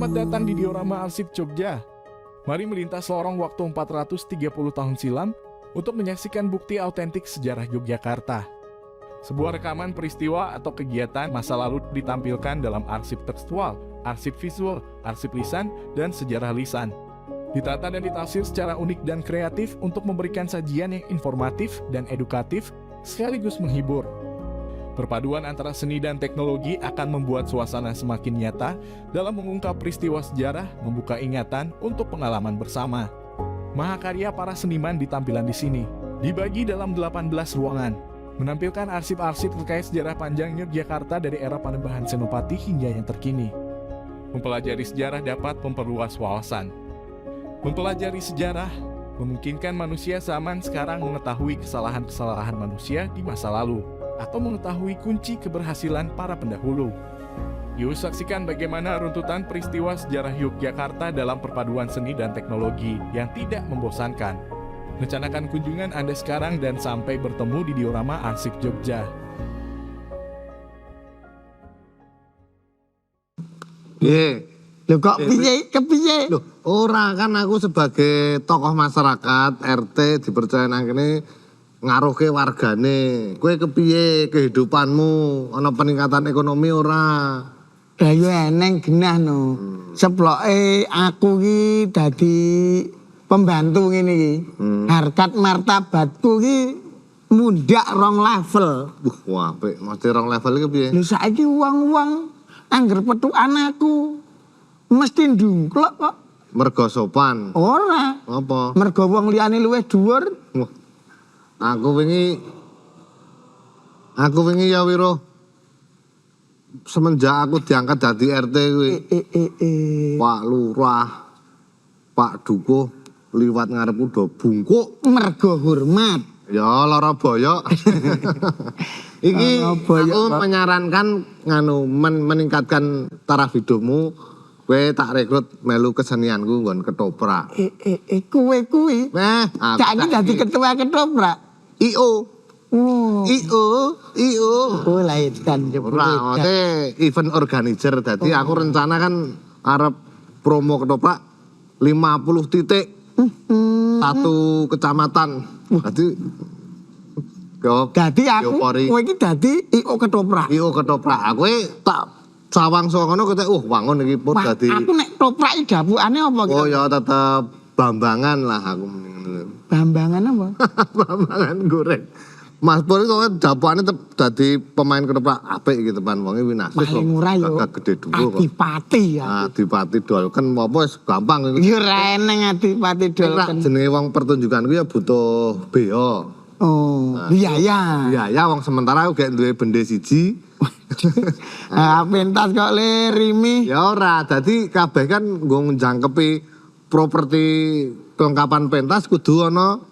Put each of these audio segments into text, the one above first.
Selamat datang di diorama Arsip Jogja. Mari melintas lorong waktu 430 tahun silam untuk menyaksikan bukti autentik sejarah Yogyakarta. Sebuah rekaman peristiwa atau kegiatan masa lalu ditampilkan dalam arsip tekstual, arsip visual, arsip lisan, dan sejarah lisan. Ditata dan ditafsir secara unik dan kreatif untuk memberikan sajian yang informatif dan edukatif sekaligus menghibur. Perpaduan antara seni dan teknologi akan membuat suasana semakin nyata dalam mengungkap peristiwa sejarah, membuka ingatan untuk pengalaman bersama. Mahakarya para seniman di tampilan di sini dibagi dalam 18 ruangan, menampilkan arsip-arsip terkait sejarah panjang Yogyakarta dari era Panembahan Senopati hingga yang terkini. Mempelajari sejarah dapat memperluas wawasan. Mempelajari sejarah memungkinkan manusia zaman sekarang mengetahui kesalahan-kesalahan manusia di masa lalu, atau mengetahui kunci keberhasilan para pendahulu. Yuk saksikan bagaimana runtutan peristiwa sejarah Yogyakarta dalam perpaduan seni dan teknologi yang tidak membosankan. Rencanakan kunjungan Anda sekarang dan sampai bertemu di diorama Arsip Jogja. Loh kok kepiye? Loh, ora kan aku sebagai tokoh masyarakat RT dipercaya nang kene ngaruhke wargane. Kowe kepiye kehidupanmu? Ana peningkatan ekonomi ora? Lah yo eneng genah no. Seploke aku ki dadi pembantu ngene iki. Harkat martabatku ki mundak 2 level. Wah, apik. Mesti 2 level iki piye? Lho saiki wong-wong angger petukan aku mesti ndungklok kok. Mergo sopan. Ora. Apa? Mergo wong liyane luwih dhuwur. Wah. Aku wingi ya Wiro. Semenjak aku diangkat dadi RT kuwi. Pak Lurah, Pak Dukuh liwat ngarepku do bungkuk. Mergo hormat. Ya lara boyok. Iki aku menyarankan meningkatkan taraf hidupmu. Kowe tak rekrut melu kesenianku nggon ketoprak. Kowe kuwi. Saiki dadi ketua ketoprak. IO. Oh. IO. Oh laitan Ora, event organizer. Dadi aku rencana kan arep promo ketoprak 50 titik. Satu kecamatan. Dadi aku kowe iki dadi IO ketoprak. IO ketoprak. Kowe tak sawang sono kete wangun iki pun dadi. Aku nek ketoprak iki dapukane apa gitu? Oh ya tetep Bambangan lah aku. Bambangan apa? Bambangan goreng. Mas Pur itu dapukane tetep dadi pemain ketoprak apik iki teman wonge winasis. Paling murah yo. Gede dhuwur kok. Adipati ya. Adipati dolken apa wis gampang iki. Yo ora eneng Adipati dolken. Jenenge wong pertunjukanku ya butuh beo. Oh, biaya. Biaya wong sementara aku gak duwe bende siji. Pentas kok le rimi. Ya ora, dadi kabeh kan nggo njangkepi properti kelengkapan pentas kudu ana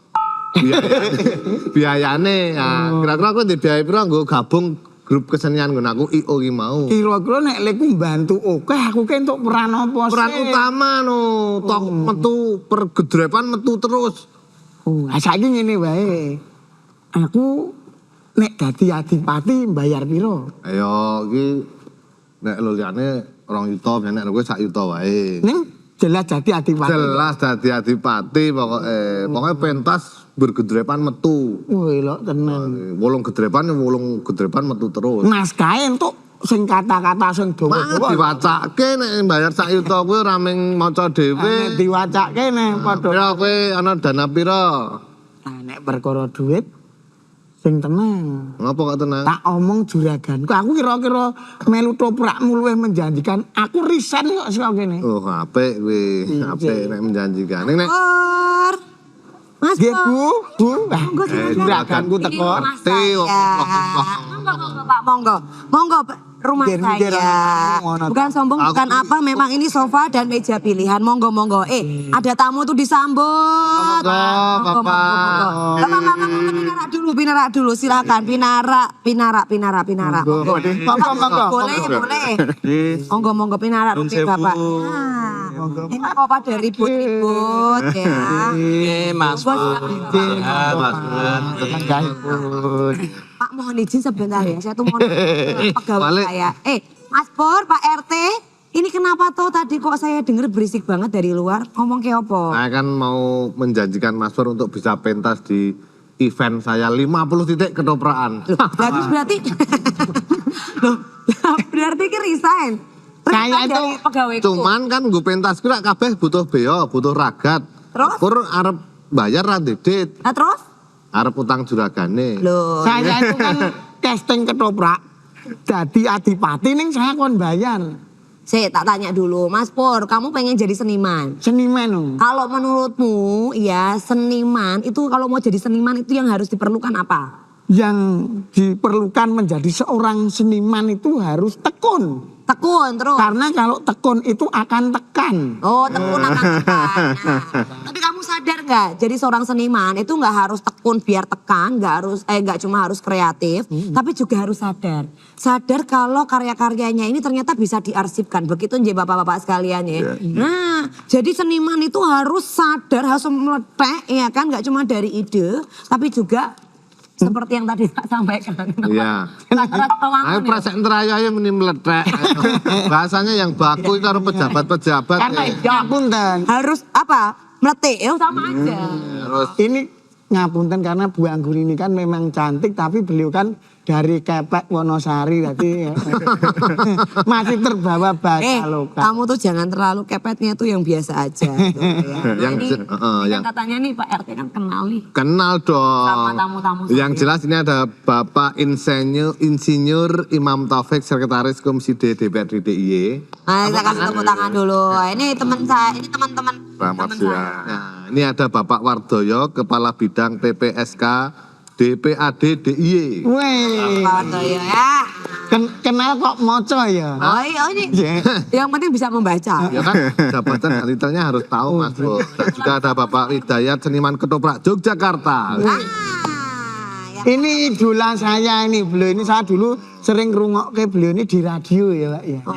biayane. Nah, kira-kira aku ndek biaya pira nggo gabung grup kesenian nggon aku IO ki mau. Kira-kira nek lek mbantu oke aku ki entuk peran apa sih? Peran utama no, tok metu pergedrepan metu terus. Oh, saiki ngene wae. Aku nek dadi adipati mbayar piro? Ayo iki nek lho liyane 2 juta, nek kowe 1 juta wae. Ning jelas dadi adipati. Jelas dadi adipati pokoke. Pokoke pentas bergedrepan metu. Wih lho tenan. 8 gedrepan metu terus. Naskahe entuk sing kata-kata sing dawa-dawa. Diwacake nek mbayar 1 juta kuwi ora mung maca dhewe. Nek diwacake nek padha. Pira kowe ana dana pira? Nek perkara duit sing tenang. Ngapa kok tenang? Tak omong juraganku. Aku kira-kira melu toprakmu luwih menjanjikan. Aku resign kok saka kene. Oh, apik kuwi. Apik nek menjanjikan. Nek Mas Bu. Juraganku teko. Monggo Pak, monggo rumah saya. Bukan sombong, bukan apa, memang ini sofa dan meja pilihan. Monggo. Ada tamu tuh disambut. Bapak. Bapak, pinarak dulu, silakan. Pinarak. Monggo. Boleh. Monggo, pinarak rupi Bapak. Ini apa pada ribut-ribut ya. Mas Pak mohon izin sebentar ya, saya tuh mau pegawai saya. Mas Pur, Pak RT, Ini kenapa toh tadi kok saya denger berisik banget dari luar? Ngomong kayak apa? Saya kan mau menjanjikan Mas Pur untuk bisa pentas di event saya 50 titik ketoprakan. Berarti Loh, berarti ki resign. Saya Resign itu dari pegawaiku. Cuman kan gue pentas kira kabeh butuh beo, butuh ragat. Terus? Pur arep bayar ra didit, Nah terus? arep utang juragane. Loh, Saya itu kan casting ketoprak. Jadi adipati ning saya kon bayar. saya tak tanya dulu, Mas Pur, kamu pengen jadi seniman? Seniman no. Kalau menurutmu, ya seniman itu kalau mau jadi seniman itu yang harus diperlukan apa? Yang diperlukan menjadi seorang seniman itu harus tekun. Tekun terus. Karena kalau tekun itu akan tekan. Oh, tekun akan tekan. Nah, tapi kamu sadar nggak? Jadi seorang seniman itu nggak harus tekun biar tekan, nggak cuma harus kreatif, tapi juga harus sadar. Sadar kalau karya-karyanya ini ternyata bisa diarsipkan. Begitu nje bapak-bapak sekalian ya. Nah, jadi seniman itu harus sadar, harus meletek, ya kan? Nggak cuma dari ide, tapi juga seperti yang tadi tak sampaikan. Iya. Rasa-rasa Ayo presenter ayo meni meletek. Bahasanya yang baku itu harus pejabat-pejabat. Karena ngapunten. harus apa? Meletik, ya sama aja. Terus Ini ngapunten karena Bu Anggur ini kan memang cantik tapi beliau kan dari Kepek Wonosari tadi masih terbawa bahasa lokal. Kamu tuh jangan terlalu kepetnya tuh yang biasa aja. Gitu, ya. Yang Ini, je- yang- katanya nih Pak RT kan kenal nih. kenal dong. Sama tamu-tamu saya. Yang jelas ini ada Bapak Insinyur Imam Taufik, Sekretaris Komisi D DPRD DIY. Nah, kita kasih tepuk tangan dulu. Ini teman saya, ini teman-teman Selamat teman siang. saya. Nah, ini ada Bapak Wardoyo, Kepala Bidang PPSK DPAD DIY. Weh, Pak Wardoyo ya. kenal kok moco ya. Oh iya, ini yang penting bisa membaca. Ya kan, jabatan dan titelnya harus tahu Mas Bro. Dan juga ada Bapak Hidayat, Seniman Ketoprak Yogyakarta. Ah, ya. Ini idola saya ini, beliau ini saya dulu sering ngrungokke beliau ini di radio ya Pak ya. Oh,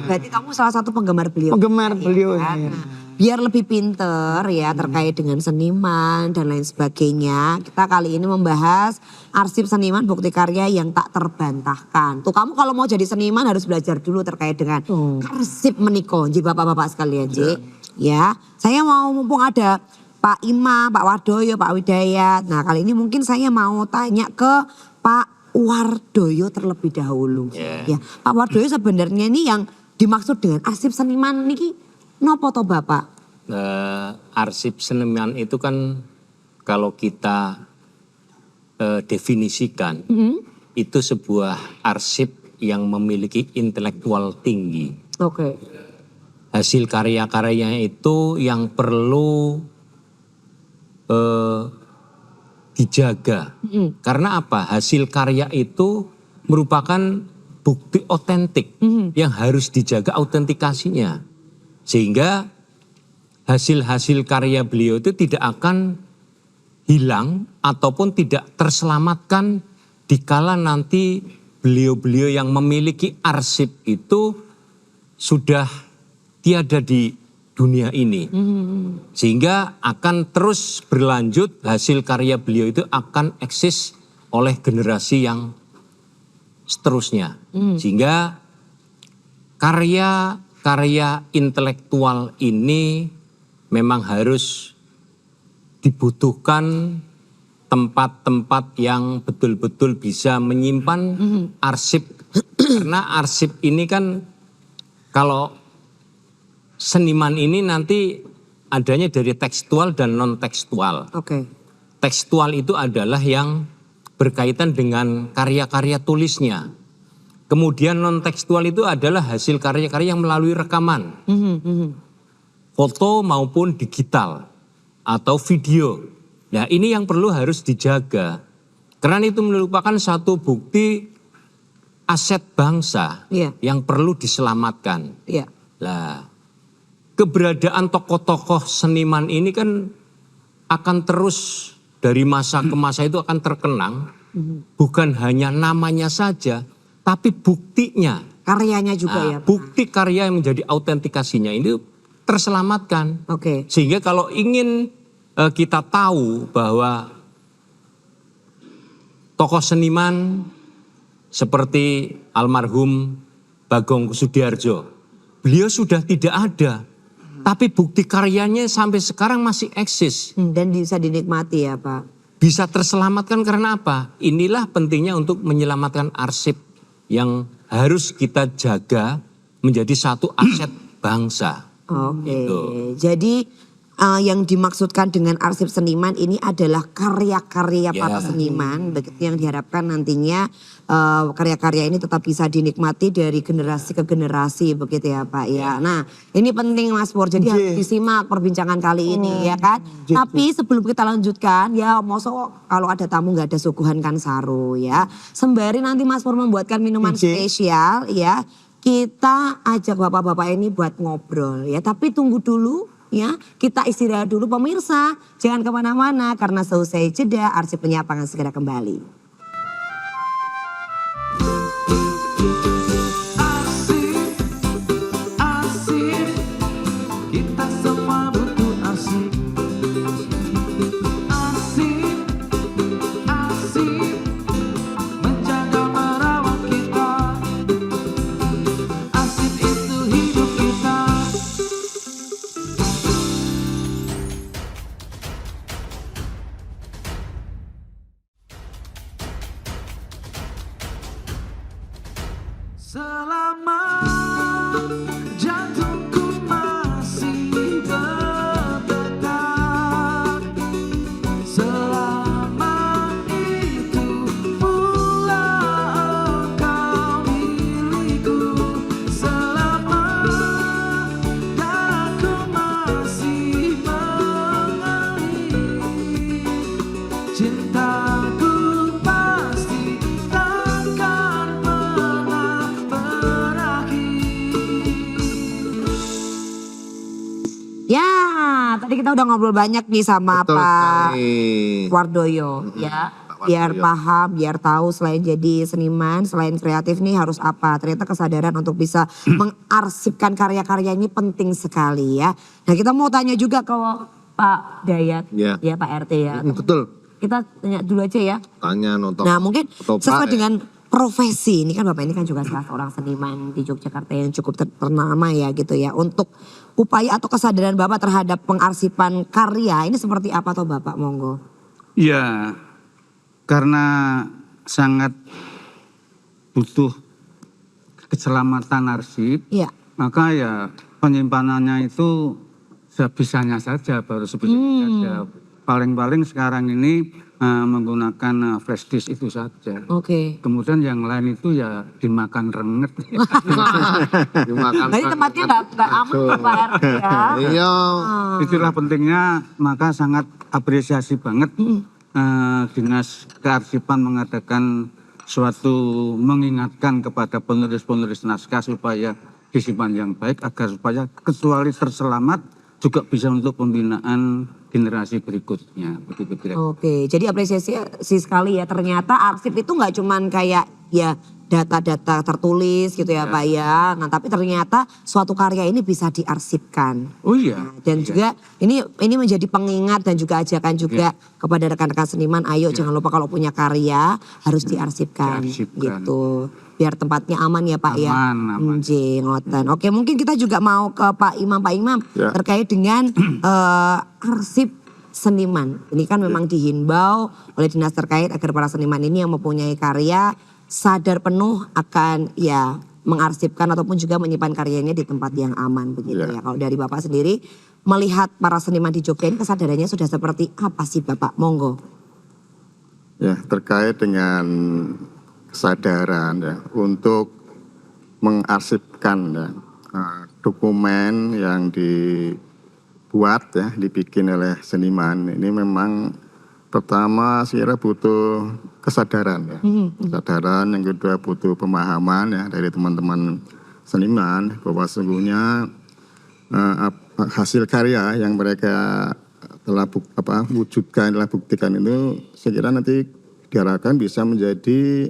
berarti kamu salah satu penggemar beliau. Penggemar beliau Kan? ya. Biar lebih pinter ya terkait dengan seniman dan lain sebagainya. Kita kali ini membahas arsip seniman bukti karya yang tak terbantahkan. Tuh kamu kalau mau jadi seniman harus belajar dulu terkait dengan arsip meniko. Jadi bapak-bapak sekalian Ji. Ya, saya mau mumpung ada Pak Imam, Pak Wardoyo, Pak Widayat. Nah kali ini mungkin saya mau tanya ke Pak Wardoyo terlebih dahulu. Ya, Pak Wardoyo sebenarnya ini yang dimaksud dengan arsip seniman niki nopo to Bapak? Arsip seniman itu kan kalau kita definisikan itu sebuah arsip yang memiliki intelektual tinggi. Oke. Hasil karya-karyanya itu yang perlu dijaga. Karena apa? Hasil karya itu merupakan bukti otentik yang harus dijaga autentikasinya. Sehingga hasil-hasil karya beliau itu tidak akan hilang ataupun tidak terselamatkan dikala nanti beliau-beliau yang memiliki arsip itu sudah tiada di dunia ini. Sehingga akan terus berlanjut, hasil karya beliau itu akan eksis oleh generasi yang seterusnya. Sehingga karya intelektual ini memang harus dibutuhkan tempat-tempat yang betul-betul bisa menyimpan arsip. Karena arsip ini kan kalau seniman ini nanti adanya dari tekstual dan non-tekstual. Oke. Tekstual itu adalah yang berkaitan dengan karya-karya tulisnya. Kemudian non-tekstual itu adalah hasil karya-karya yang melalui rekaman. Foto maupun digital atau video. Nah ini yang perlu harus dijaga. Karena itu merupakan satu bukti aset bangsa yang perlu diselamatkan. Iya. Nah, keberadaan tokoh-tokoh seniman ini kan akan terus dari masa ke masa itu akan terkenang. Bukan hanya namanya saja, tapi buktinya. Karyanya juga ya. Pak? Bukti karya yang menjadi autentikasinya ini terselamatkan. Oke. Sehingga kalau ingin kita tahu bahwa tokoh seniman seperti almarhum Bagong Kussudiardja beliau sudah tidak ada. Tapi bukti karyanya sampai sekarang masih eksis. Dan bisa dinikmati ya Pak. Bisa terselamatkan karena apa? Inilah pentingnya untuk menyelamatkan arsip yang harus kita jaga menjadi satu aset bangsa. Oke, Gitu. jadi yang dimaksudkan dengan arsip seniman ini adalah karya-karya para seniman, begitu yang diharapkan nantinya karya-karya ini tetap bisa dinikmati dari generasi ke generasi, begitu ya Pak ya. Nah ini penting Mas Pur, jadi harus disimak perbincangan kali ini ya kan. Tapi sebelum kita lanjutkan ya, mosok kalau ada tamu nggak ada suguhan kan saru ya. Sembari nanti Mas Pur membuatkan minuman spesial ya. Kita ajak bapak-bapak ini buat ngobrol ya. Tapi tunggu dulu ya. Kita istirahat dulu pemirsa. Jangan kemana-mana karena seusai jeda Arsip Penyapa akan segera kembali. Arsip, kita semua butuh arsip. Arsip, arsip, menjaga merawat kita. Arsip itu hidup kita. Selama jantungku masih berdetak, selama itu pula engkau milikku. Selama daku masih mengalir, cintaku pasti takkan pernah berakhir. Ya, tadi kita udah ngobrol banyak nih sama Betul Pak sekali. Wardoyo ya. Pak Biar Wardoyo. paham, biar tahu selain jadi seniman, selain kreatif nih harus apa. Ternyata kesadaran untuk bisa mengarsipkan karya-karya ini penting sekali ya. Nah kita mau tanya juga ke Pak Dayat, Ya. ya Pak RT ya. Betul. Kita tanya dulu aja ya. Tanya nonton. Nah mungkin Atau Pak, sesuai ya. dengan profesi, ini kan Bapak ini kan juga salah seorang seniman di Yogyakarta yang cukup ternama ya gitu ya. Untuk upaya atau kesadaran Bapak terhadap pengarsipan karya ini seperti apa toh Bapak, monggo? Ya, karena sangat butuh keselamatan arsip, Iya. maka ya penyimpanannya itu sebisanya saja, baru sebisanya saja. Paling-paling sekarang ini menggunakan flash disk itu saja. Oke. Kemudian yang lain itu ya dimakan renget. Dimakan Berarti tempatnya nggak aman ya, Pak RT ya? Iya. Itulah pentingnya, maka sangat apresiasi banget Dinas Kearsipan mengadakan suatu mengingatkan kepada penulis-penulis naskah supaya disimpan yang baik agar supaya kecuali terselamat juga bisa untuk pembinaan generasi berikutnya. Begitu kira. Oke, jadi apresiasi sekali ya. Ternyata arsip itu nggak cuman kayak ya data-data tertulis gitu ya Pak ya. Nah tapi ternyata suatu karya ini bisa diarsipkan. Oh iya. Dan juga ini menjadi pengingat dan juga ajakan juga kepada rekan-rekan seniman, ayo jangan lupa kalau punya karya harus diarsipkan, Diarsipkan. gitu. Biar tempatnya aman ya Pak ya. Aman. Nggih, ngoten. Oke, mungkin kita juga mau ke Pak Imam. Pak Imam Ya. terkait dengan arsip seniman. Ini kan memang dihimbau oleh dinas terkait agar para seniman ini yang mempunyai karya sadar penuh akan ya mengarsipkan ataupun juga menyimpan karyanya di tempat yang aman begitu ya. Kalau dari Bapak sendiri melihat para seniman di Jogja ini kesadarannya sudah seperti apa sih Bapak? Monggo. Ya, terkait dengan kesadaran ya untuk mengarsipkan ya, dokumen yang dibuat ya, dibikin oleh seniman ini memang pertama saya kira butuh kesadaran ya. Kesadaran, yang kedua butuh pemahaman ya dari teman-teman seniman bahwa sesungguhnya hasil karya yang mereka telah wujudkan, telah buktikan itu saya kira nanti diharapkan bisa menjadi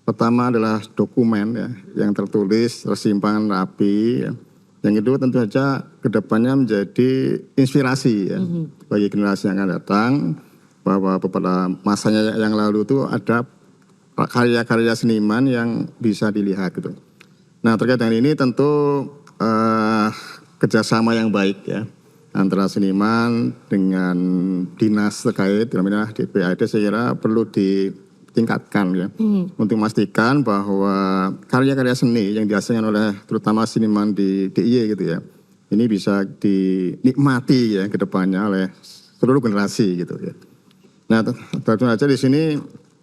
pertama adalah dokumen ya yang tertulis, tersimpan rapi ya. Yang kedua tentu saja kedepannya menjadi inspirasi ya bagi generasi yang akan datang, bahwa pada masanya yang lalu itu ada karya-karya seniman yang bisa dilihat gitu. Nah terkait dengan ini tentu kerjasama yang baik ya antara seniman dengan dinas terkait, namanya DPAD, saya kira perlu ditingkatkan ya untuk memastikan bahwa karya-karya seni yang dihasilkan oleh terutama seniman di DIY gitu ya, ini bisa dinikmati ya ke depannya oleh seluruh generasi gitu ya. Nah, tentu saja di sini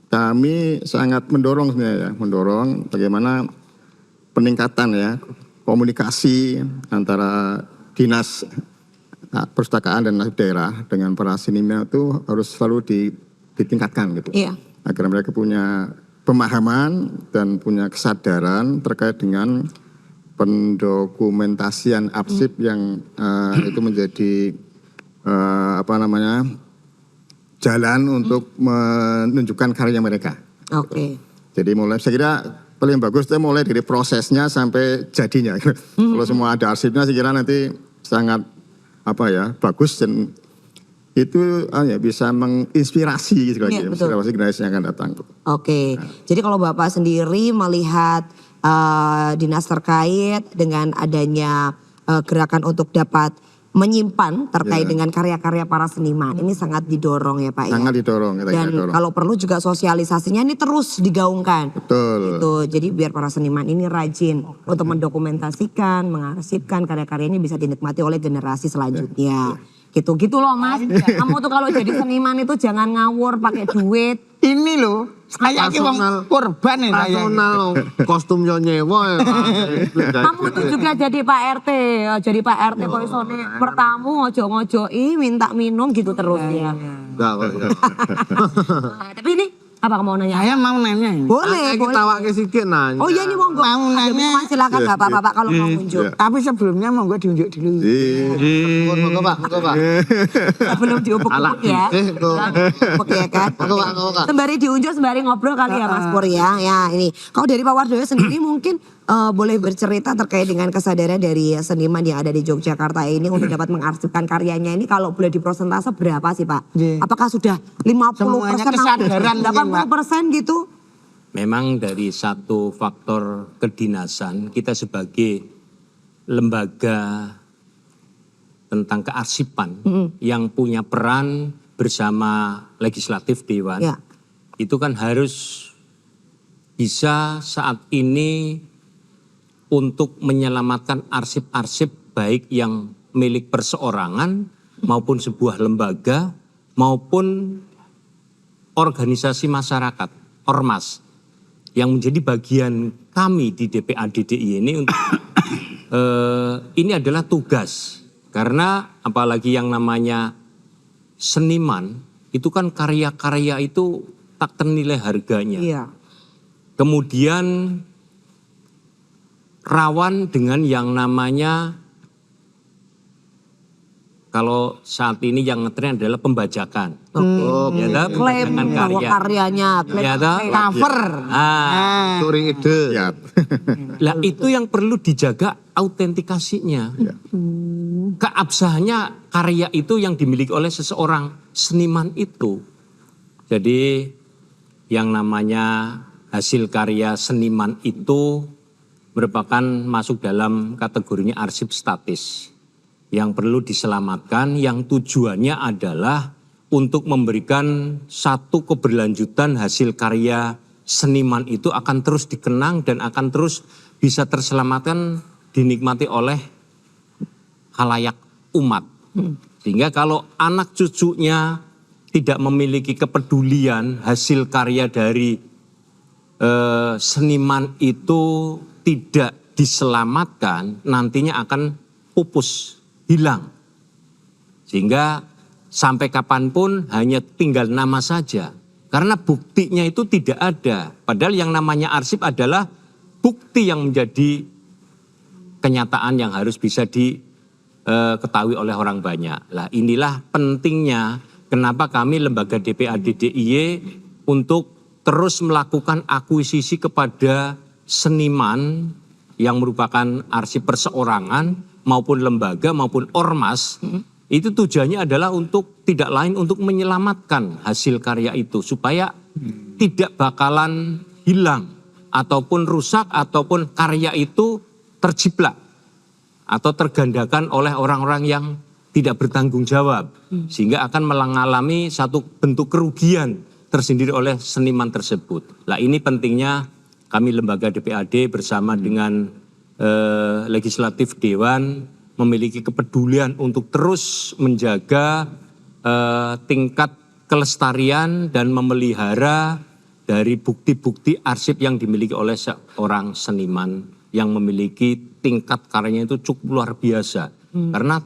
kami sangat mendorong sebenarnya ya, mendorong bagaimana peningkatan ya komunikasi antara dinas perpustakaan dan daerah dengan para seniman itu harus selalu ditingkatkan gitu. Iya. Agar mereka punya pemahaman dan punya kesadaran terkait dengan pendokumentasian arsip yang itu menjadi jalan untuk menunjukkan karya mereka. Oke. Jadi saya kira paling bagus itu mulai dari prosesnya sampai jadinya. Kalau semua ada arsipnya, saya kira nanti sangat bagus dan itu bisa menginspirasi gitu lagi, generasi yang akan datang. Oke. Jadi kalau Bapak sendiri melihat dinas terkait dengan adanya gerakan untuk dapat menyimpan terkait dengan karya-karya para seniman, ini sangat didorong ya Pak. Sangat didorong. Dan kalau perlu juga sosialisasinya ini terus digaungkan. Betul. Gitu. Jadi biar para seniman ini rajin untuk mendokumentasikan, mengarsipkan karya-karyanya bisa dinikmati oleh generasi selanjutnya. Gitu-gitu loh Mas. Kamu tuh kalau jadi seniman itu jangan ngawur pakai duit. Ini loh, saya ki wong korban nih saya. Personal kostum yo nyewa. Kamu tuh juga jadi Pak RT, jadi Pak RT kok isone bertamu ngojo-ngojoki minta minum gitu terus ya. Enggak kok. Tapi ini apa kamu mau nanya? Saya mau nanya. Boleh, Kita tawake sithik nanya. Oh iya ini monggo. Mau nanya. Mas, silakan Bapak-bapak kalau mau unjuk. Tapi sebelumnya monggo diunjuk dulu. Monggo Pak. Sebelum diupuk-upuk ya. Upuk ya kan. Monggo Pak. Sembari diunjuk, sembari ngobrol kali ya Mas Pur ya. Ya ini. Kalau dari Pak Wardoyo sendiri mungkin boleh bercerita terkait dengan kesadaran dari seniman yang ada di Yogyakarta ini untuk dapat mengarsipkan karyanya ini, kalau boleh diprosentase berapa sih Pak? Apakah sudah 50%, Semuanya kesadaran 80% gitu? Memang dari satu faktor kedinasan, kita sebagai lembaga tentang kearsipan yang punya peran bersama legislatif dewan, Ya. itu kan harus bisa saat ini untuk menyelamatkan arsip-arsip baik yang milik perseorangan maupun sebuah lembaga maupun organisasi masyarakat, ormas, yang menjadi bagian kami di DPAD DIY ini untuk ini adalah tugas, karena apalagi yang namanya seniman itu kan karya-karya itu tak ternilai harganya. Iya. Kemudian rawan dengan yang namanya, kalau saat ini yang ngetren adalah pembajakan. Ya, Klaim pembajakan bahwa karya. karyanya, klaim Ya, toh? Cover. Curi ide. Ya. Lah itu yang perlu dijaga autentikasinya. Keabsahannya karya itu yang dimiliki oleh seseorang seniman itu. Jadi yang namanya hasil karya seniman itu merupakan masuk dalam kategorinya arsip statis yang perlu diselamatkan, yang tujuannya adalah untuk memberikan satu keberlanjutan hasil karya seniman itu akan terus dikenang dan akan terus bisa terselamatkan, dinikmati oleh khalayak umat. Sehingga kalau anak cucunya tidak memiliki kepedulian hasil karya dari seniman itu tidak diselamatkan, nantinya akan pupus, hilang. Sehingga sampai kapanpun hanya tinggal nama saja. Karena buktinya itu tidak ada. Padahal yang namanya arsip adalah bukti yang menjadi kenyataan yang harus bisa diketahui oleh orang banyak. Lah inilah pentingnya kenapa kami lembaga DPAD DIY untuk terus melakukan akuisisi kepada seniman yang merupakan arsip perseorangan maupun lembaga maupun ormas. Itu tujuannya adalah untuk tidak lain untuk menyelamatkan hasil karya itu supaya tidak bakalan hilang ataupun rusak ataupun karya itu terjiplak atau tergandakan oleh orang-orang yang tidak bertanggung jawab, sehingga akan mengalami satu bentuk kerugian tersendiri oleh seniman tersebut. Nah, ini pentingnya kami lembaga DPAD bersama dengan Legislatif Dewan memiliki kepedulian untuk terus menjaga tingkat kelestarian dan memelihara dari bukti-bukti arsip yang dimiliki oleh seorang seniman yang memiliki tingkat karyanya itu cukup luar biasa. Karena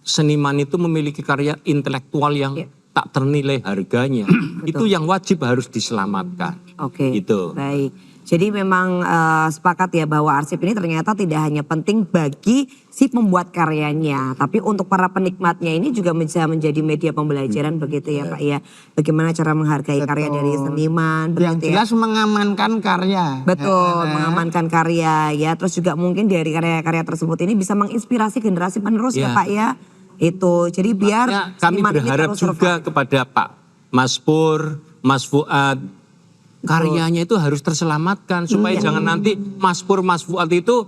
seniman itu memiliki karya intelektual yang tak ternilai harganya. Itu yang wajib harus diselamatkan. Oke, Gitu. baik. Jadi memang sepakat ya bahwa arsip ini ternyata tidak hanya penting bagi si pembuat karyanya, tapi untuk para penikmatnya ini juga bisa menjadi media pembelajaran begitu ya Pak ya. Bagaimana cara menghargai karya dari seniman, Yang begitu ya. jelas mengamankan karya. Betul, mengamankan karya ya. Terus juga mungkin dari karya-karya tersebut ini bisa menginspirasi generasi penerus ya Ya. Pak ya. Itu, jadi biar Makanya kami seniman ini berharap terus juga survive. kepada Pak Mas Pur, Mas Fuad, karyanya itu harus terselamatkan supaya jangan nanti Mas Pur, Mas Fuad itu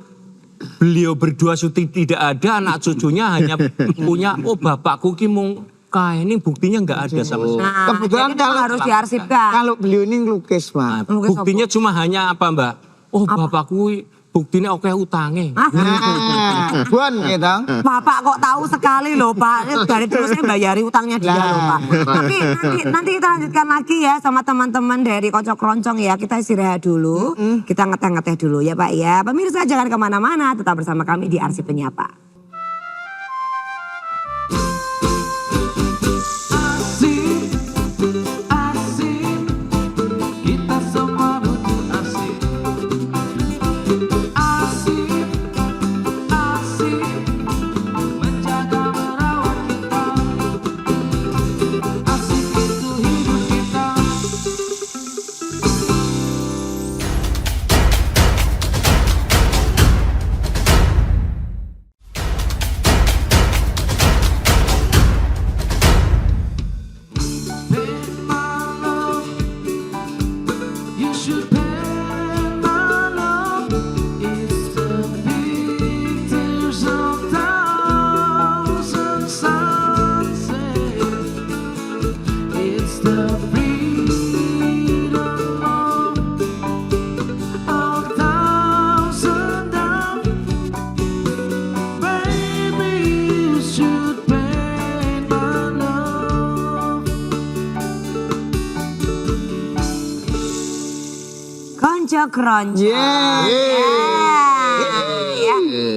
beliau berdua syuting tidak ada, anak cucunya hanya punya bapakku ki mung ini buktinya nggak ada sama sekali. Nah, Kebetulan jadi memang harus diarsipkan. Kalau beliau ini ngelukis, Nah, Pak. buktinya cuma hanya apa Mbak? Bapakku buktinya oke utange. Bon gitu. Bapak kok tahu sekali loh Pak. Dari dulu saya bayari utangnya dia loh Pak. Tapi nanti kita lanjutkan lagi ya sama teman-teman dari Kocok Keroncong ya. Kita istirahat dulu. Kita ngeteh-ngeteh dulu ya Pak ya. Pemirsa jangan kemana-mana. Tetap bersama kami di Arsip Penyapa. Asik, asik, kita semua butuh asik. Asik, asik, menjaga merawat kita. Asik itu hidup kita. Pay my love, you should pay my love. It's the pictures of thousand sunsets. It's the freedom of thousand days. Baby, you should pay my love. Konco Keroncong. Ya.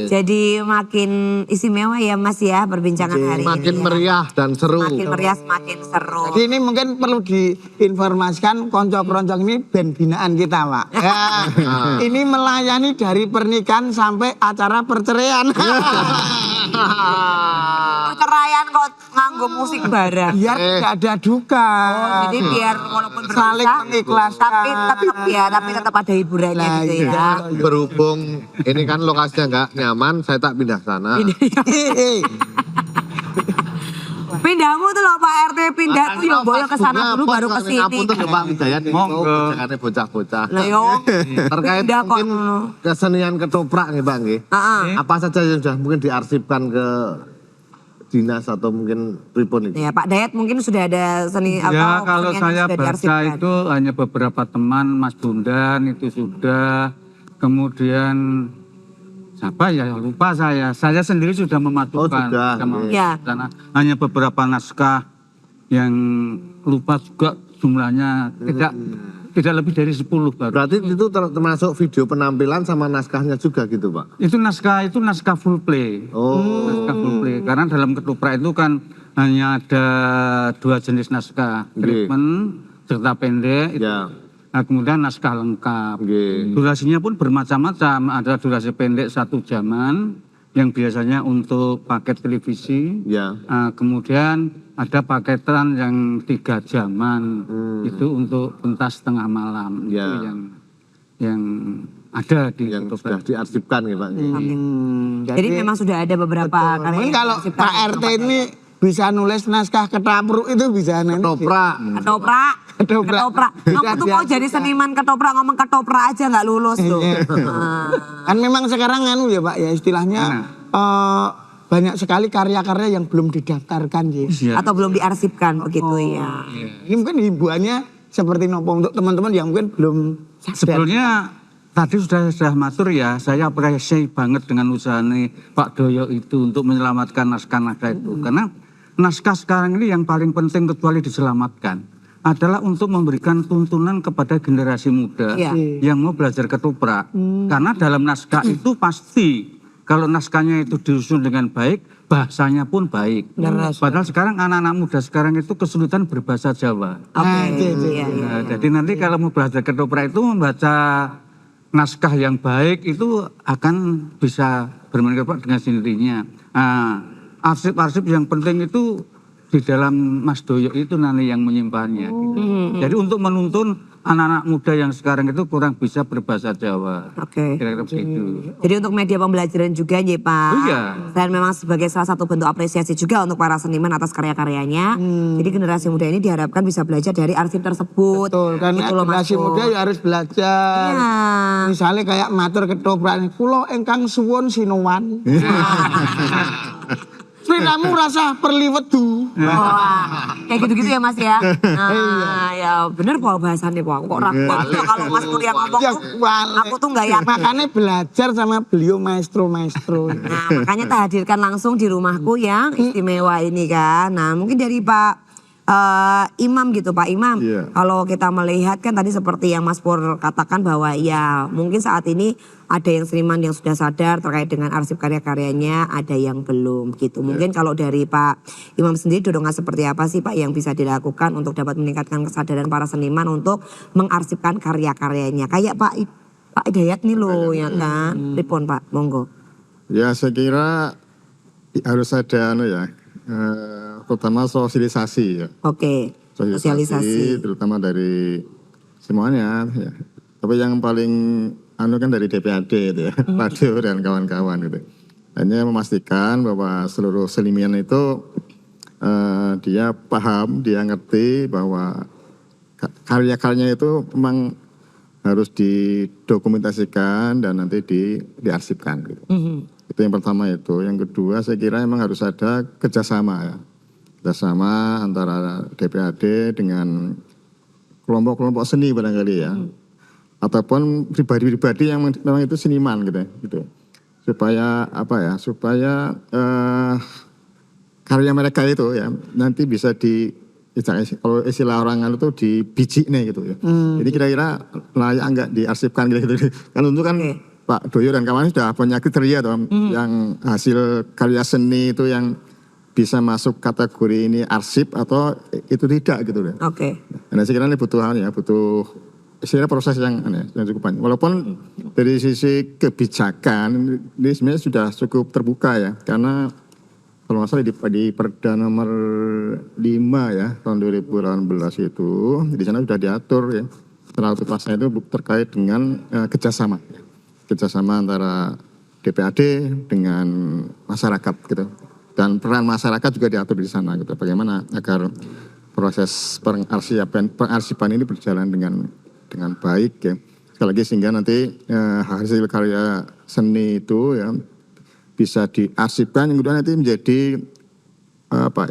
Jadi makin istimewa ya Mas ya perbincangan hari ini. Makin ya. meriah dan seru. Makin meriah semakin seru. Jadi ini mungkin perlu diinformasikan Konco Keroncong ini band binaan kita, Pak. Ya, ini melayani dari pernikahan sampai acara perceraian. Perceraian kok nganggo musik bareng. Biar tidak ada duka. Jadi biar walaupun Saling berpisah, mengikhlaskan. tapi tetap ada hiburannya Nah, gitu iya. ya. Berhubung ini kan lokasinya nggak nyaman, saya tak pindah sana. Pindahmu tuh loh Pak RT, pindah tuh ya boyo ke sana dulu baru ke sini. Ngapunten Pak Widayat niku Monggo. kerjaane bocah-bocah. Lah yo. Terkait Pindah kok. mungkin kesenian ketoprak nih Pak nggih. Heeh. Apa saja yang sudah mungkin diarsipkan ke dinas atau mungkin pripun itu? Ya Pak Dayat mungkin sudah ada seni Ya kalau kesenian yang saya sudah baca diarsipkan. itu hanya beberapa teman, Mas Bundan itu sudah, kemudian siapa ya lupa saya sendiri sudah memasukkan. sudah, iya. Karena hanya beberapa naskah yang lupa juga jumlahnya, tidak lebih dari 10 baru. Berarti itu termasuk video penampilan sama naskahnya juga gitu Pak? Itu naskah full play. Oh. Naskah full play. Karena dalam ketoprak itu kan hanya ada 2 jenis naskah, Nggih. treatment, cerita pendek, itu. Ya. Nah, kemudian naskah lengkap. Nggih. Durasinya pun bermacam-macam. Ada durasi pendek 1 jaman yang biasanya untuk paket televisi. Ya. Kemudian ada paketan yang 3 jaman itu untuk pentas tengah malam. Ya. Itu yang ada di Yang ketoprak. sudah diarsipkan ya Pak. Hmm, Jadi memang sudah ada beberapa karya Mungkin yang kalau diarsipkan Pak sama RT Pak ini bisa nulis naskah ketoprak itu bisa nanti. Ketoprak. Ketoprak. Ketoprak. Kamu tuh mau jadi seniman ketoprak, ngomong ketoprak aja nggak lulus loh. Kan memang sekarang anu ya Pak ya istilahnya banyak sekali karya-karya yang belum didaftarkan ya. Iya. Atau belum diarsipkan begitu ya. Ini mungkin himbauannya seperti nopo untuk teman-teman yang mungkin belum sadar. Sebetulnya tadi sudah matur ya, saya apresiasi banget dengan usahanya Pak Doyo itu untuk menyelamatkan naskah-naskah itu. Karena naskah sekarang ini yang paling penting kecuali diselamatkan adalah untuk memberikan tuntunan kepada generasi muda Iya. yang mau belajar ketoprak. Karena dalam naskah itu pasti kalau naskahnya itu disusun dengan baik, bahasanya pun baik. Padahal sekarang anak-anak muda sekarang itu kesulitan berbahasa Jawa. Oke. iya. Nah, jadi nanti kalau mau belajar ketoprak itu membaca naskah yang baik itu akan bisa bermain ketoprak dengan sendirinya. Nah, arsip-arsip yang penting itu di dalam Mas Doyo itu nanti yang menyimpannya. Gitu. Jadi untuk menuntun anak-anak muda yang sekarang itu kurang bisa berbahasa Jawa. Oke. Kira-kira begitu. Jadi untuk media pembelajaran juga ya Pak. Iya. Dan memang sebagai salah satu bentuk apresiasi juga untuk para seniman atas karya-karyanya. Jadi generasi muda ini diharapkan bisa belajar dari arsip tersebut. Betul, karena Gitu loh, Mas generasi Pur. muda ya harus belajar. Iya. Misalnya kayak matur ketoprak ini, kulo engkang suwun sinuwan. Sepedamu rasa perliwedu. Wah, kayak gitu-gitu ya Mas ya. Nah, ya bener Pak bahasannya Pak. Kok ragu kalau Mas Pur yang ngomong Ya, tuh, balik. aku tuh nggak yakin. Makanya belajar sama beliau maestro-maestro. Nah, makanya tak hadirkan langsung di rumahku yang istimewa ini kan. Nah, mungkin dari Pak Imam gitu, Pak Imam. Iya. Kalau kita melihat kan tadi seperti yang Mas Pur katakan bahwa ya mungkin saat ini ada yang seniman yang sudah sadar terkait dengan arsip karya-karyanya, ada yang belum gitu. Mungkin kalau dari Pak Imam sendiri dorongan seperti apa sih Pak yang bisa dilakukan untuk dapat meningkatkan kesadaran para seniman untuk mengarsipkan karya-karyanya? Kayak Pak Hidayat nih loh ya kan. Ripon Pak, monggo. Ya saya kira harus ada terutama sosialisasi ya. Oke, sosialisasi. Terutama dari semuanya ya. Tapi yang paling kan dari DPAD itu ya, Radio dan kawan-kawan gitu. Hanya memastikan bahwa seluruh seniman itu dia paham, dia ngerti bahwa karya-karyanya itu memang harus didokumentasikan dan nanti diarsipkan gitu. Itu yang pertama itu. Yang kedua saya kira memang harus ada kerjasama ya. Kerjasama antara DPAD dengan kelompok-kelompok seni barangkali ya. Ataupun pribadi-pribadi yang memang itu seniman gitu. Supaya supaya karya mereka itu ya nanti bisa kalau istilah orangan itu dibijik nih gitu ya. Jadi kira-kira layak enggak diarsipkan gitu. Kan tentu kan Pak Doyo dan kawan sudah punya kriteria toh yang hasil karya seni itu yang bisa masuk kategori ini arsip atau itu tidak gitu loh. Oke. Nah saya kira ini butuh proses yang cukup panjang. Walaupun dari sisi kebijakan ini sebenarnya sudah cukup terbuka ya, karena kalau nggak salah di Perda nomor 5 ya tahun 2018 itu di sana sudah diatur ya teraturnya itu terkait dengan kerjasama antara DPAD dengan masyarakat gitu. Dan peran masyarakat juga diatur di sana gitu. Bagaimana agar proses pengarsipan ini berjalan dengan baik ya. Sekali lagi sehingga nanti hasil karya seni itu ya bisa diarsipkan yang kemudian nanti menjadi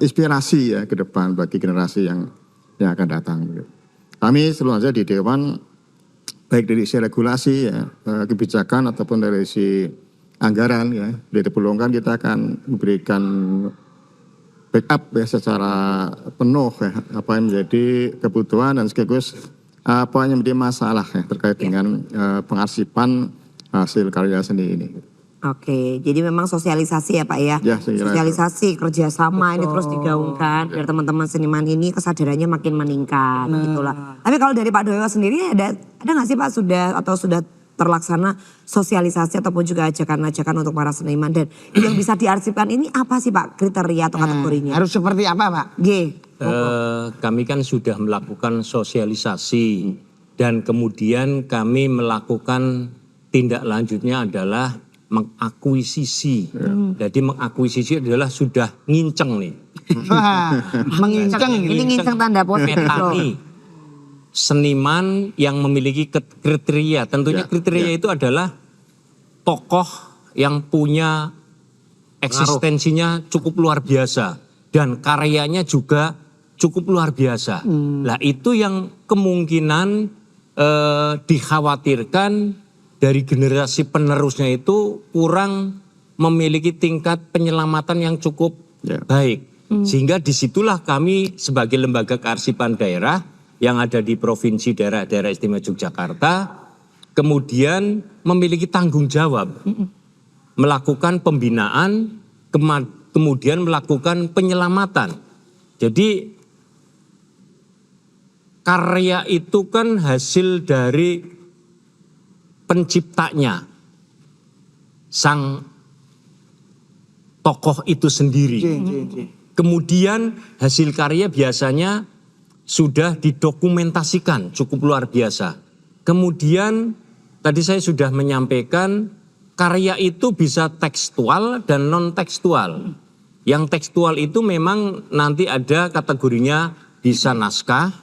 inspirasi ya ke depan bagi generasi yang akan datang. Gitu. Kami selalu saja di Dewan baik dari sisi regulasi ya, kebijakan ataupun dari sisi anggaran ya, diperlukan kita akan memberikan backup ya secara penuh ya apa yang menjadi kebutuhan dan sekaligus apa yang menjadi masalah ya terkait dengan pengarsipan hasil karya seni ini. Oke, jadi memang sosialisasi ya Pak ya. Ya, saya kira sosialisasi, kerjasama ini terus digaungkan biar teman-teman seniman ini kesadarannya makin meningkat gitulah. Tapi kalau dari Pak Doyo sendiri ada nggak sih Pak sudah terlaksana sosialisasi ataupun juga ajakan-ajakan untuk para seniman dan yang bisa diarsipkan ini apa sih Pak kriteria atau kategorinya? Harus seperti apa Pak? Kami kan sudah melakukan sosialisasi dan kemudian kami melakukan tindak lanjutnya adalah mengakuisisi. Jadi mengakuisisi adalah sudah nginceng nih. Wah, menginceng Ini gitu. nginceng tanda positif loh. Metani seniman yang memiliki kriteria. Tentunya kriteria itu adalah tokoh yang punya eksistensinya cukup luar biasa dan karyanya juga cukup luar biasa. Nah itu yang kemungkinan dikhawatirkan dari generasi penerusnya itu kurang memiliki tingkat penyelamatan yang cukup baik. Sehingga disitulah kami sebagai lembaga kearsipan daerah yang ada di Provinsi Daerah Istimewa Yogyakarta kemudian memiliki tanggung jawab melakukan pembinaan, kemudian melakukan penyelamatan. Jadi karya itu kan hasil dari penciptanya, sang tokoh itu sendiri. Kemudian hasil karya biasanya sudah didokumentasikan cukup luar biasa. Kemudian tadi saya sudah menyampaikan karya itu bisa tekstual dan non tekstual. Yang tekstual itu memang nanti ada kategorinya bisa naskah,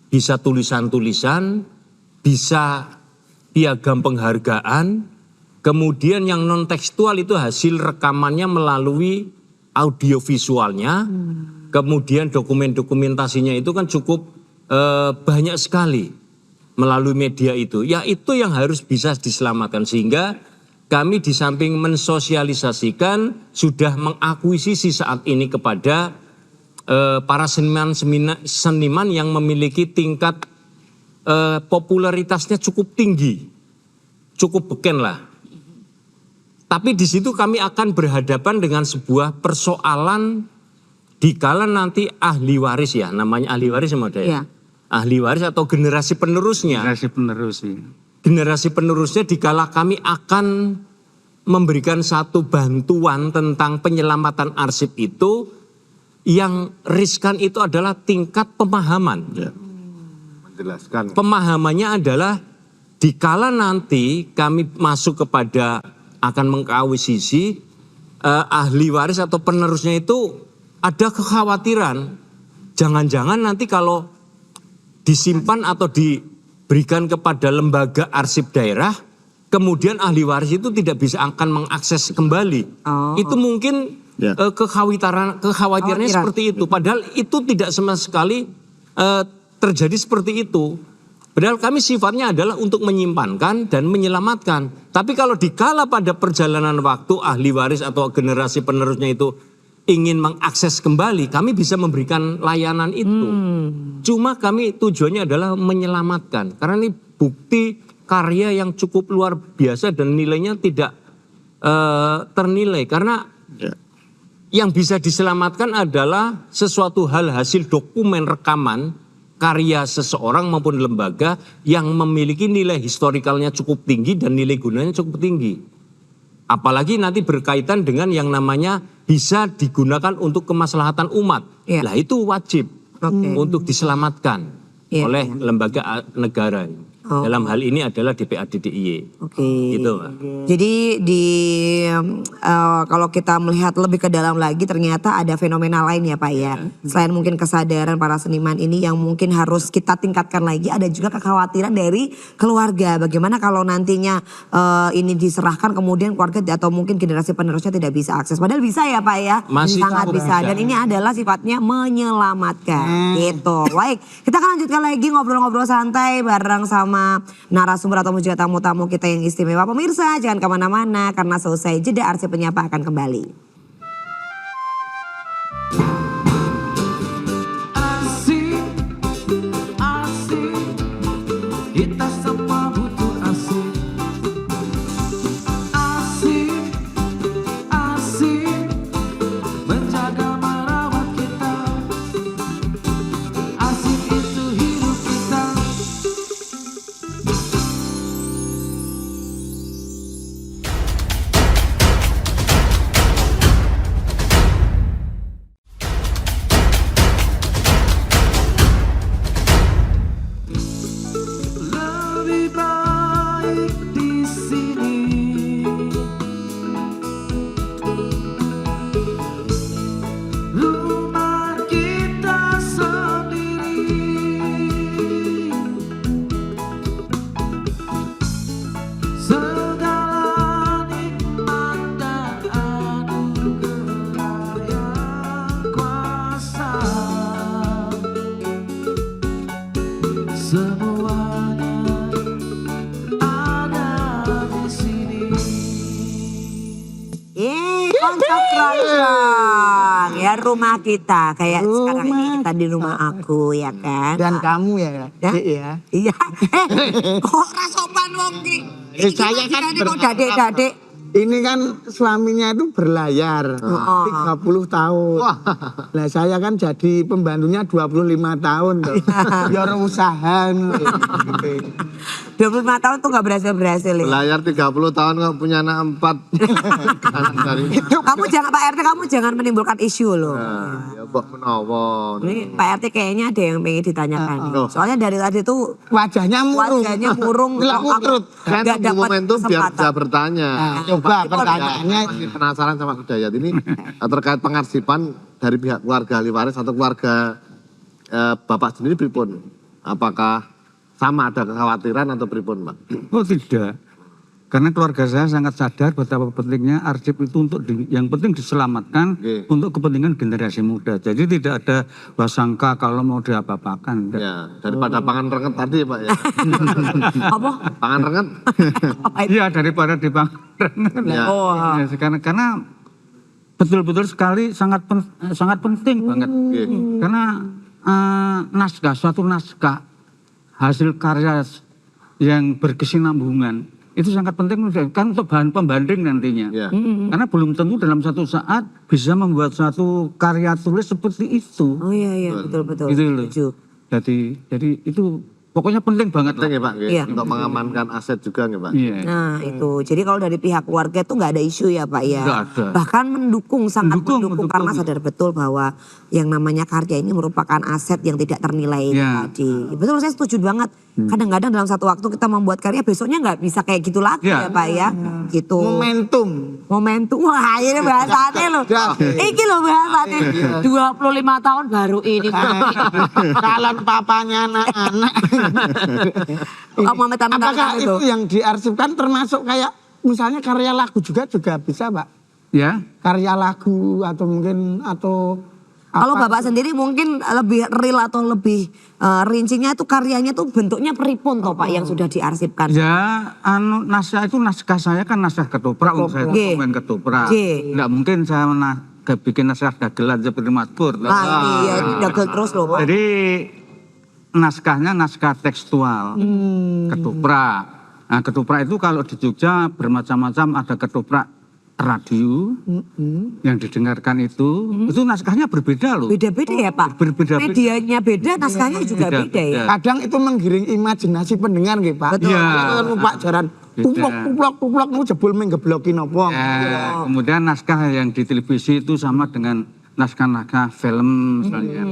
bisa tulisan-tulisan, bisa piagam penghargaan. Kemudian yang non tekstual itu hasil rekamannya melalui audiovisualnya. Kemudian dokumentasinya itu kan cukup banyak sekali melalui media itu. Ya itu yang harus bisa diselamatkan sehingga kami di samping mensosialisasikan sudah mengakuisisi saat ini kepada para seniman yang memiliki tingkat popularitasnya cukup tinggi, cukup beken lah. Tapi di situ kami akan berhadapan dengan sebuah persoalan dikala nanti ahli waris ya, namanya ahli waris sama ada ya. Ahli waris atau generasi penerusnya. Generasi penerus ya. Generasi penerusnya dikala kami akan memberikan satu bantuan tentang penyelamatan arsip itu, yang riskan itu adalah tingkat pemahaman. Menjelaskan. Pemahamannya adalah dikala nanti kami masuk kepada akan mengkawisisi ahli waris atau penerusnya itu ada kekhawatiran. Jangan-jangan nanti kalau disimpan atau diberikan kepada lembaga arsip daerah, kemudian ahli waris itu tidak bisa akan mengakses kembali. Itu mungkin kekhawatirannya seperti itu. Padahal itu tidak sama sekali terjadi seperti itu. Padahal kami sifatnya adalah untuk menyimpankan dan menyelamatkan. Tapi kalau dikala pada perjalanan waktu ahli waris atau generasi penerusnya itu ingin mengakses kembali, kami bisa memberikan layanan itu. Cuma kami tujuannya adalah menyelamatkan. Karena ini bukti karya yang cukup luar biasa dan nilainya tidak ternilai. Karena yang bisa diselamatkan adalah sesuatu hal hasil dokumen rekaman karya seseorang maupun lembaga yang memiliki nilai historikalnya cukup tinggi dan nilai gunanya cukup tinggi. Apalagi nanti berkaitan dengan yang namanya bisa digunakan untuk kemaslahatan umat. Lah itu wajib untuk diselamatkan oleh lembaga negara. Dalam hal ini adalah DPAD DIY. Gitu, Pak. Jadi kalau kita melihat lebih ke dalam lagi ternyata ada fenomena lain ya Pak ya. Selain mungkin kesadaran para seniman ini yang mungkin harus kita tingkatkan lagi, ada juga kekhawatiran dari keluarga. Bagaimana kalau nantinya ini diserahkan kemudian keluarga atau mungkin generasi penerusnya tidak bisa akses. Padahal bisa ya Pak ya. Masih sangat bisa. Dan ini adalah sifatnya menyelamatkan. Gitu. Baik, kita akan lanjutkan lagi ngobrol-ngobrol santai bareng sama narasumber atau juga tamu-tamu kita yang istimewa. Pemirsa jangan kemana-mana karena selesai jeda Arsip Penyapa akan kembali. Asik, asik, kita semua butuh asik. Asik, asik, menjaga merawat kita. Asik itu hidup kita. keroncong-keroncong. Ya rumah kita kayak sekarang ini kita di rumah aku ya kan. Dan kamu ya, Ya? Dik ya. Iya. Kok rasopan wong ki? Saya kan kok dadek-dadek. Ini kan suaminya itu berlayar 30 tahun. Nah saya kan jadi pembantunya 25 tahun. Tuh. Biar usaha. 25 tahun tuh gak berhasil-berhasil ya. Layar 30 tahun kok punya anak 4. Kamu jangan Pak RT, kamu jangan menimbulkan isu loh. Ya kok menawa. Ini Pak RT kayaknya ada yang pengen ditanyakan. Soalnya dari tadi tuh Wajahnya murung. wajahnya murung. Ngelak utrut. Kan Gak dapat momentum biar bisa kesempatan. bertanya. Coba pertanyaannya. Masih penasaran sama Hidayat ini terkait pengarsipan dari pihak keluarga ahli waris atau keluarga Bapak sendiri pripun? Apakah sama ada kekhawatiran atau pripun, Pak? Oh tidak. Karena keluarga saya sangat sadar betapa pentingnya arsip itu untuk yang penting diselamatkan Oke. untuk kepentingan generasi muda. Jadi tidak ada wasangka kalau mau diapa-apakan. Ya, daripada pangan renget tadi ya, Pak ya. Apa? Pangan renget. Iya daripada dibangun. Ya. Ya, karena betul-betul sekali sangat penting banget. Oke. Karena suatu naskah hasil karya yang berkesinambungan itu sangat penting kan untuk bahan pembanding nantinya. Ya. Karena belum tentu dalam satu saat bisa membuat suatu karya tulis seperti itu. Oh iya betul-betul. Gitu loh. Setuju. Jadi itu pokoknya penting banget. Penting ya, Pak, nggih? Iya. Untuk mengamankan aset juga nggih, Pak. Iya. Nah itu, jadi kalau dari pihak keluarga tuh nggak ada isu ya Pak ya. Nggak ada. Bahkan mendukung, sangat Mendukung. mendukung karena sadar betul bahwa yang namanya karya ini merupakan aset yang tidak ternilai Ya. tadi. Betul, saya setuju banget. Kadang-kadang dalam satu waktu kita membuat karya, besoknya nggak bisa kayak gitu lagi Ya. ya Pak ya. Gitu. Momentum. Wah ini bahasanya loh. Iki loh bahasanya. 25 tahun baru ini. Calon papanya anak-anak. Kamu amit-amit Apakah itu. itu yang diarsipkan termasuk kayak misalnya karya lagu juga bisa Pak? Ya. Karya lagu atau mungkin Kalau Bapak sendiri mungkin lebih real atau lebih rincinya itu karyanya tuh bentuknya peripun toh Pak yang sudah diarsipkan. Ya, naskah itu naskah saya kan naskah ketoprak, saya Nggih. main ketoprak. Nggih. Nggak mungkin saya bikin naskah dagelan seperti Mas Pur. Iya, dagel terus loh Pak. Jadi naskahnya naskah tekstual, ketoprak. Nah, ketoprak itu kalau di Jogja bermacam-macam, ada ketoprak radio yang didengarkan itu naskahnya berbeda loh. Beda-beda ya Pak? Berbeda-beda. Medianya beda, naskahnya juga beda ya? kadang itu menggiring imajinasi pendengar nggih Pak. Betul. Iya. Itu kan Pak Jaran kuplok nu jebul menggeblokin apa. Ya, kemudian naskah yang di televisi itu sama dengan naskah-naskah film misalnya.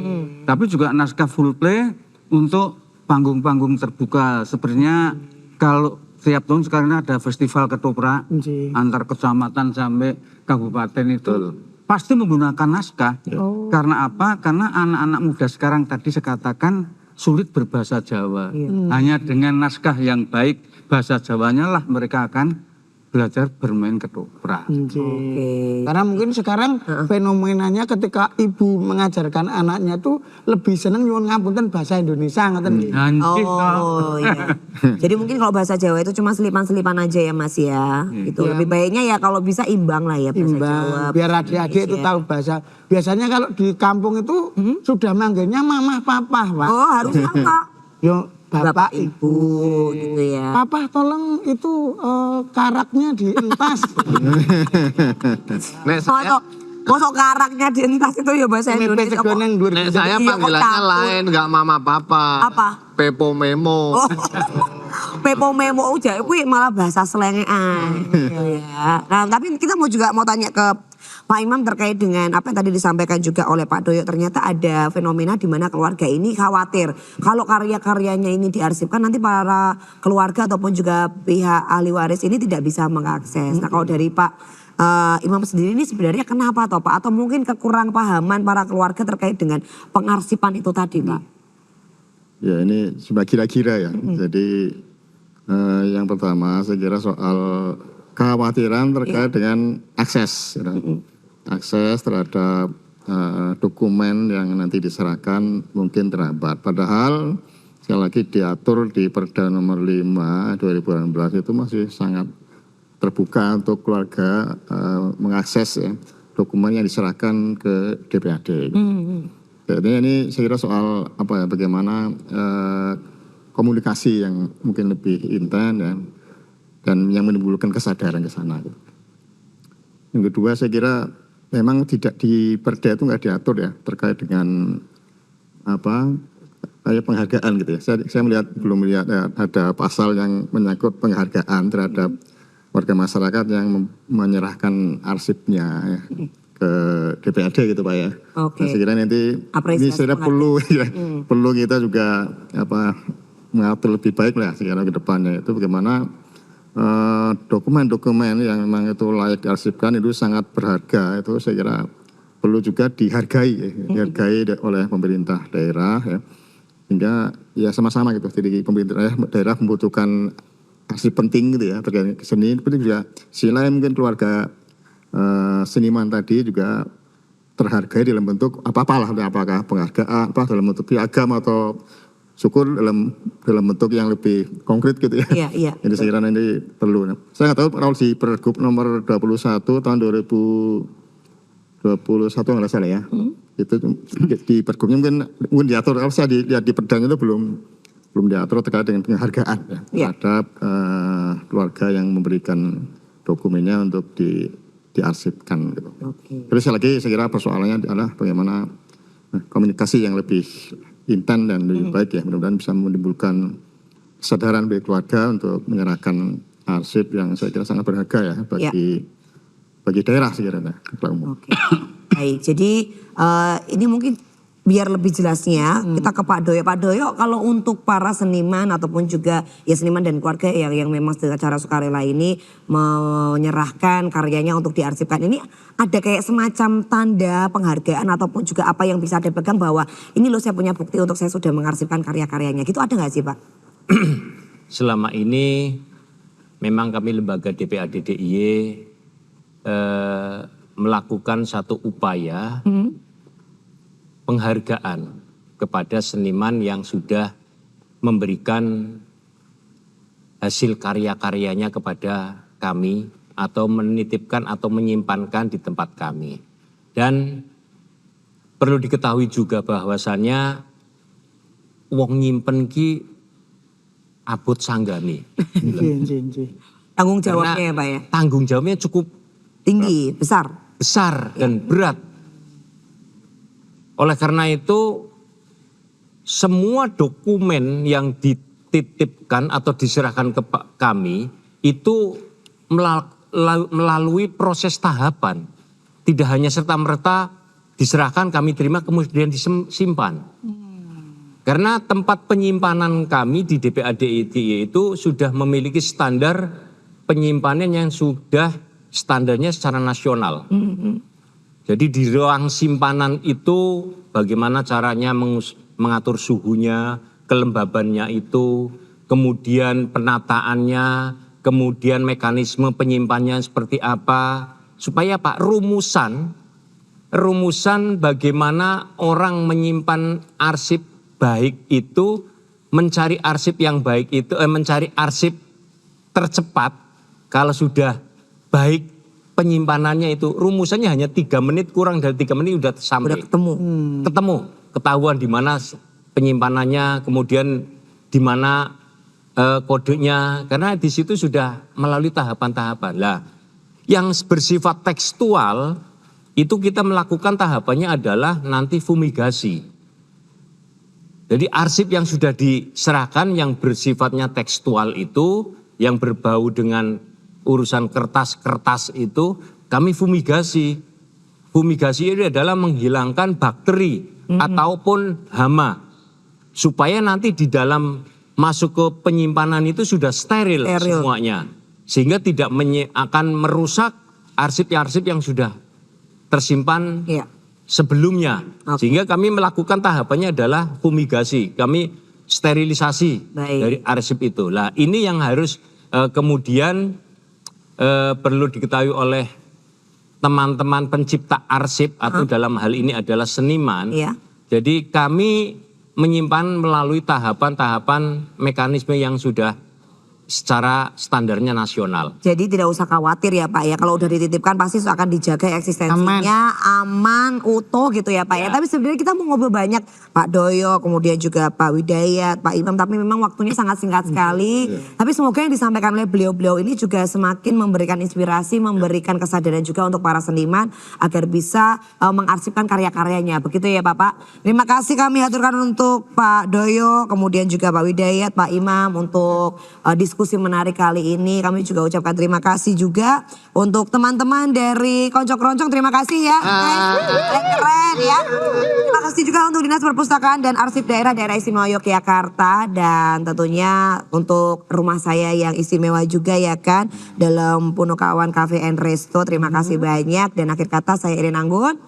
Tapi juga naskah full play untuk panggung-panggung terbuka. Sebenarnya kalau tiap tahun sekarang ada festival ketoprak antar kecamatan sampai kabupaten itu pasti menggunakan naskah. Karena apa? Karena anak-anak muda sekarang tadi saya katakan sulit berbahasa Jawa. Hanya dengan naskah yang baik bahasa Jawanya lah mereka akan belajar bermain ketoprak. Oke. Karena mungkin sekarang fenomenanya ketika ibu mengajarkan anaknya tuh lebih seneng nyuwun ngapunten bahasa Indonesia ngoten nggih. Nanti Oh iya. Jadi mungkin kalau bahasa Jawa itu cuma selipan-selipan aja ya Mas ya. Gitu. Lebih baiknya ya kalau bisa imbang lah ya bahasa Jawa. Imbang, biar adik-adik itu Indonesia. tahu bahasa. Biasanya kalau di kampung itu sudah manggilnya mamah papa, Pak. Oh harus apa? Yo bapak ibu. Gitu ya. Papa tolong itu karaknya dientas. Nek saya, Mosok karaknya dientas itu ya bahasa Nepe Indonesia. segon yang dhuwur. nek saya Iya, kok panggilannya campur. lain, nggak mama papa. Apa? Pepo memo. Oh. Pepo memo udah kuwi malah bahasa selengean. Gitu ya. Nah, tapi kita mau tanya ke Pak Imam terkait dengan apa yang tadi disampaikan juga oleh Pak Doyo. Ternyata ada fenomena di mana keluarga ini khawatir kalau karya-karyanya ini diarsipkan nanti para keluarga ataupun juga pihak ahli waris ini tidak bisa mengakses. Nah, kalau dari Pak Imam sendiri ini sebenarnya kenapa toh Pak? Atau mungkin kekurang pahaman para keluarga terkait dengan pengarsipan itu tadi Pak? Ya ini cuma kira-kira ya. Jadi yang pertama saya kira soal kekhawatiran terkait dengan akses. Ya. Akses terhadap dokumen yang nanti diserahkan mungkin terhambat. Padahal sekali lagi diatur di Perda nomor 5 2018 itu masih sangat terbuka untuk keluarga mengakses ya, dokumen yang diserahkan ke DPAD. Jadi ini saya kira soal apa ya, bagaimana komunikasi yang mungkin lebih intens ya, dan yang menimbulkan kesadaran ke sana. Yang kedua saya kira memang tidak di Perda itu nggak diatur ya terkait dengan apa kayak penghargaan gitu ya. Saya belum melihat ya, ada pasal yang menyangkut penghargaan terhadap warga masyarakat yang menyerahkan arsipnya ya, ke DPAD gitu Pak ya. Oke. Nah, saya kira nanti ini saya kira perlu ya, perlu kita juga apa mengatur lebih baik lah saya kira ke depannya itu bagaimana dokumen-dokumen yang memang itu layak diarsipkan itu sangat berharga itu saya kira perlu juga dihargai ya, dihargai oleh pemerintah daerah ya. Sehingga ya sama-sama gitu. Jadi pemerintah daerah membutuhkan arsip penting gitu ya terkait seni, tapi juga selain mungkin keluarga seniman tadi juga terhargai dalam bentuk apa-apalah, apakah penghargaan, apa dalam bentuk piagam atau syukur dalam bentuk yang lebih konkret gitu ya. Iya, iya. Jadi saya kira nanti perlu. Saya nggak tahu kalau di Pergub nomor 21 tahun 2021 nggak salah ya. Itu di Pergubnya mungkin diatur. Kalau saya lihat di Perdanya itu belum diatur terkait dengan penghargaan ya, terhadap keluarga yang memberikan dokumennya untuk diarsipkan gitu. Terus sekali lagi saya kira persoalannya adalah bagaimana komunikasi yang lebih intens dan lebih baik ya, mudah-mudahan bisa menimbulkan kesadaran bagi keluarga untuk menyerahkan arsip yang saya kira sangat berharga ya bagi daerah saya kira. Oke. Baik, jadi ini mungkin biar lebih jelasnya kita ke Pak Doyo. Pak Doyo, kalau untuk para seniman ataupun juga ya seniman dan keluarga yang memang secara sukarela ini menyerahkan karyanya untuk diarsipkan, ini ada kayak semacam tanda penghargaan ataupun juga apa yang bisa dipegang bahwa ini loh saya punya bukti untuk saya sudah mengarsipkan karya-karyanya, gitu ada nggak sih Pak? Selama ini memang kami lembaga DPAD DIY melakukan satu upaya penghargaan kepada seniman yang sudah memberikan hasil karya-karyanya kepada kami atau menitipkan atau menyimpankan di tempat kami. Dan perlu diketahui juga bahwasannya wong nyimpen ki abot sanggani. Tanggung jawabnya ya Pak ya? Tanggung jawabnya cukup tinggi, besar dan berat. Oleh karena itu semua dokumen yang dititipkan atau diserahkan ke kami itu melalui proses tahapan. Tidak hanya serta-merta diserahkan kami terima kemudian disimpan. Karena tempat penyimpanan kami di DPAD DIY itu sudah memiliki standar penyimpanan yang sudah standarnya secara nasional. Jadi di ruang simpanan itu bagaimana caranya mengatur suhunya, kelembabannya itu, kemudian penataannya, kemudian mekanisme penyimpanannya seperti apa. Supaya Pak rumusan bagaimana orang menyimpan arsip baik itu, mencari arsip yang baik itu, mencari arsip tercepat kalau sudah baik penyimpanannya itu rumusannya hanya 3 menit, kurang dari 3 menit udah sampai. Udah ketemu. Ketahuan di mana penyimpanannya, kemudian di mana kodenya, karena di situ sudah melalui tahapan-tahapan. Lah, yang bersifat tekstual itu kita melakukan tahapannya adalah nanti fumigasi. Jadi arsip yang sudah diserahkan yang bersifatnya tekstual itu, yang berbau dengan urusan kertas-kertas itu kami fumigasi. Fumigasi itu adalah menghilangkan bakteri ataupun hama. Supaya nanti di dalam masuk ke penyimpanan itu sudah steril semuanya. Sehingga tidak akan merusak arsip-arsip yang sudah tersimpan sebelumnya. Sehingga kami melakukan tahapannya adalah fumigasi. Kami sterilisasi dari arsip itu. Lah ini yang harus kemudian perlu diketahui oleh teman-teman pencipta arsip atau dalam hal ini adalah seniman. Jadi kami menyimpan melalui tahapan-tahapan mekanisme yang sudah secara standarnya nasional. Jadi tidak usah khawatir ya Pak ya, kalau udah dititipkan pasti akan dijaga eksistensinya, aman, utuh gitu ya Pak ya. Tapi sebenarnya kita mau ngobrol banyak Pak Doyo, kemudian juga Pak Widayat, Pak Imam, tapi memang waktunya sangat singkat sekali. Tapi semoga yang disampaikan oleh beliau-beliau ini juga semakin memberikan inspirasi, memberikan kesadaran juga untuk para seniman agar bisa mengarsipkan karya-karyanya. Begitu ya Bapak. Terima kasih kami aturkan untuk Pak Doyo, kemudian juga Pak Widayat, Pak Imam untuk diskusi menarik kali ini. Kami juga ucapkan terima kasih juga untuk teman-teman dari Konco-Kroncong. Terima kasih ya. Keren ya. Terima kasih juga untuk Dinas Perpustakaan dan Arsip Daerah Istimewa Yogyakarta. Dan tentunya untuk rumah saya yang istimewa juga ya kan. Dalam Punokawan Cafe and Resto. Terima kasih banyak. Dan akhir kata saya Irin Anggun.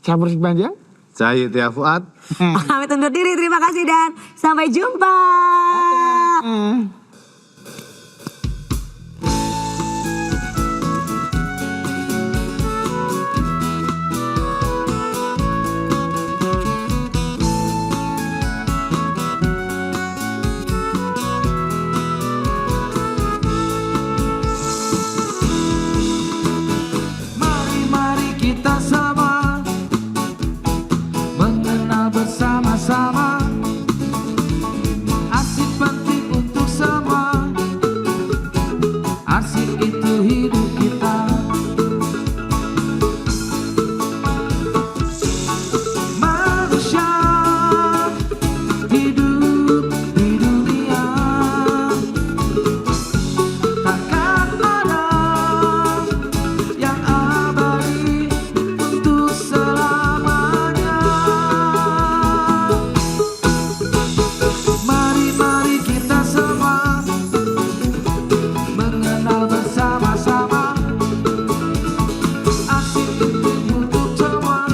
Campur sepanjang. Saya Tia Fuad. Pamit undur diri. Terima kasih dan sampai jumpa. Mari kita sama mengenal bersama-sama. Arsip penting untuk semua. Arsip itu hidup kita. Manusia hidup di dunia, takkan ada yang abadi untuk selamanya. Mari kita semua mengenal bersama-sama. Arsip itu untuk semua.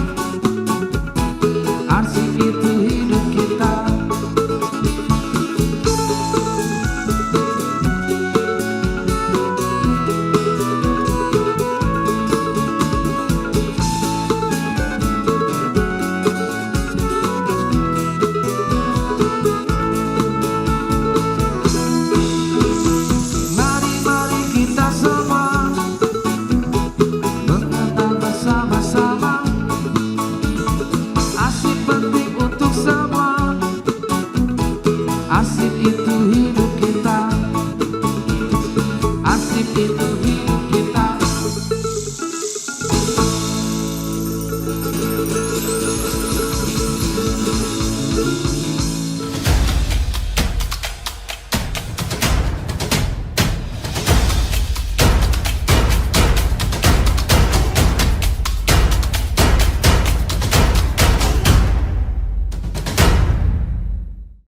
Arsip itu hidup kita. Mari kita semua mengenal bersama-sama. Arsip penting untuk semua. Arsip itu hidup kita.